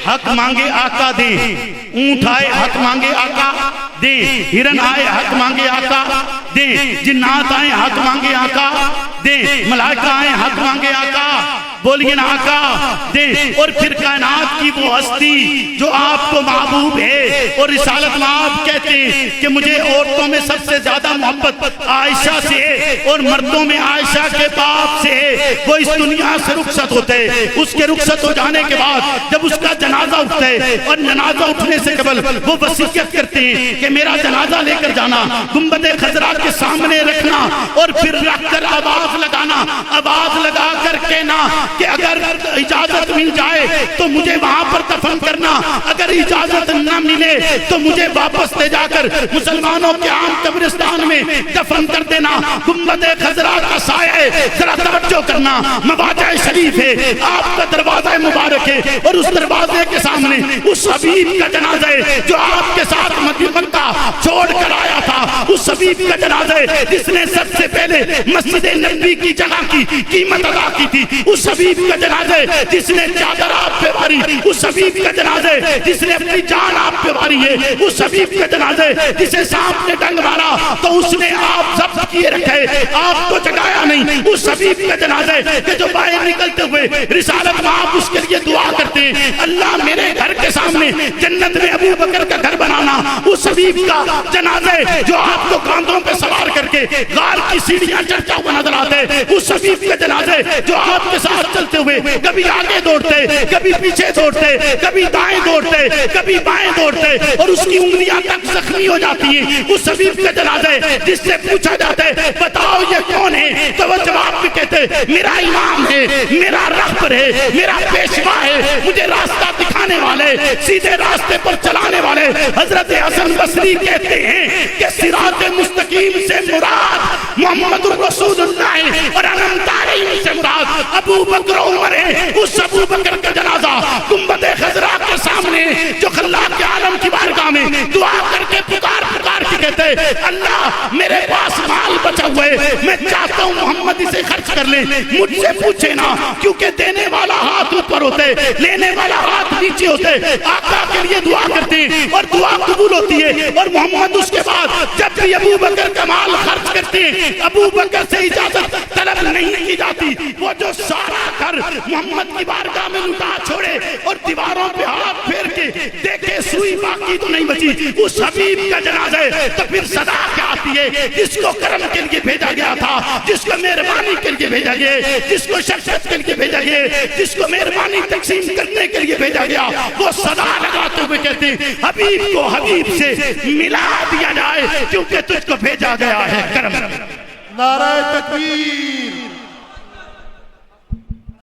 حق مانگے آقا دیں، اونٹ آئے حق مانگے آقا دیں، ہرن آئے حق مانگے آقا دیں، جنات آئے حق مانگے آقا دیں، ملائکہ آئے حق مانگے آقا بولیے نا آقا دیں۔ اور پھر کائنات کی وہ ہستی جو آپ کو محبوب ہے اور رسالت میں آپ کہتے ہیں کہ مجھے عورتوں میں سب سے زیادہ محبت عائشہ سے ہے اور مردوں میں عائشہ کے باپ سے ہے، وہ اس دنیا سے رخصت ہوتے ہیں، اس کے رخصت ہو جانے کے بعد جب اس کا جنازہ اٹھتا ہے اور جنازہ اٹھنے سے قبل وہ وصیت کرتے ہیں کہ میرا جنازہ لے کر جانا، گنبد خضرا کے سامنے رکھنا اور پھر رکھ کر آواز لگانا، آواز لگا کر کہنا کہ اگر اجازت مل جائے تو مجھے وہاں پر دفن کرنا، اگر اجازت نہ ملے تو مجھے واپس لے جا کر مسلمانوں کے عام قبرستان میں دفن کر دینا۔ گنبد خضرا کا سایہ ذرا توجہ کرنا، مواجہ شریف ہے، آپ کا دروازہ مبارک ہے اور اس دروازے کے سامنے اس حبیب کا جنازہ ہے جو آپ کے ساتھ مکہ چھوڑ کر آیا تھا، اس حبیب کا جنازہ ہے جس نے سب سے پہلے مسجد نبی کی جگہ کی قیمت ادا کی تھی، اس حبیب کا جنازہ ہے جس نے چادر آپ پہ واری، اس حبیب کا جنازہ ہے جس نے اپنی جان آپ پہ واری ہے، اس حبیب کا جنازہ ہے جسے سانپ نے ڈنگ مارا تو اس نے آپ ضبط کیے رکھے، آپ کو جگایا نہیں، اس حبیب کا جنازہ ہے کہ جو باہر نکلتے ہوئے رسالت میں آپ اس کے لیے دعا کرتے ہیں، اللہ میرے گھر کے سامنے جنت میں ابو بکر کا گھر بنانا، اس حبیب کا جنازہ ہے جو آپ کو کاندھوں پہ سوار کر کے غار کی سیڑھیاں چڑھتا ہوا نظر آتے ہیں، اس حبیب کا جنازہ ہے جو آپ کے ساتھ چلتے ہوئے کبھی آگے دوڑتے، کبھی پیچھے دوڑتے، کبھی دائیں دوڑتے، کبھی بائیں دوڑتے اور اس کی انگلیاں تک زخمی ہو جاتی ہیں، اس حبیب کا جنازہ ہے جس سے پوچھا جاتا ہے بتاؤ یہ کون ہے تو وہ جواب بھی کہتے میرا امام ہے، میرا رہبر ہے، میرا پیشوا ہے، مجھے راستہ دکھانے والے، سیدھے راستے پر چلانے والے۔ حضرت حسن بصری کہتے ہیں کہ صراط مستقیم سے مراد محمد رسول اللہ اور انم دارین سے مراد ابو بکر عمر ہے۔ اس ابو بکر کا جنازہ گنبد خضرا کے سامنے جو خلاق عالم کی بارگاہ میں دعا کر کے پکار کے کہتے اللہ میرے پاس مال بچا ہوا ہے، میں چاہتا ہوں محمد اسے خرچ کر لیں، مجھ سے پوچھے نا کیونکہ دینے والا ہاتھ اوپر ہوتے، لینے والا ہاتھ نیچے ہوتے، آقا کے لیے دعا کرتے ہیں اور دعا قبول ہوتی ہے اور محمد اس کے بعد جب بھی ابو بکر کا مال خرچ کرتے ہیں ابو بکر سے اجازت طلب نہیں کی جاتی، وہ جو سارا گھر محمد کی بارگاہ میں لٹا چھوڑے اور دیواروں پہ ہاتھ پھیر کے دیکھے سوئی باقی تو نہیں بچی، اس حبیب کا جنازہ ہے تو پھر صدا کیا آتی ہے جس کو کرم کے لیے بھیجا گیا تھا، جس کو مہربانی کے لیے بھیجا گیا، جس کو شفقت کے لیے بھیجا گیا، جس کو مہربانی تقسیم کرنے کے لیے بھیجا گیا، وہ صدا لگاتے ہوئے کہتے ہیں حبیب کو حبیب سے ملا دیا جائے کیونکہ تجھ کو بھیجا گیا ہے کرم۔ نعرہ تکبیر۔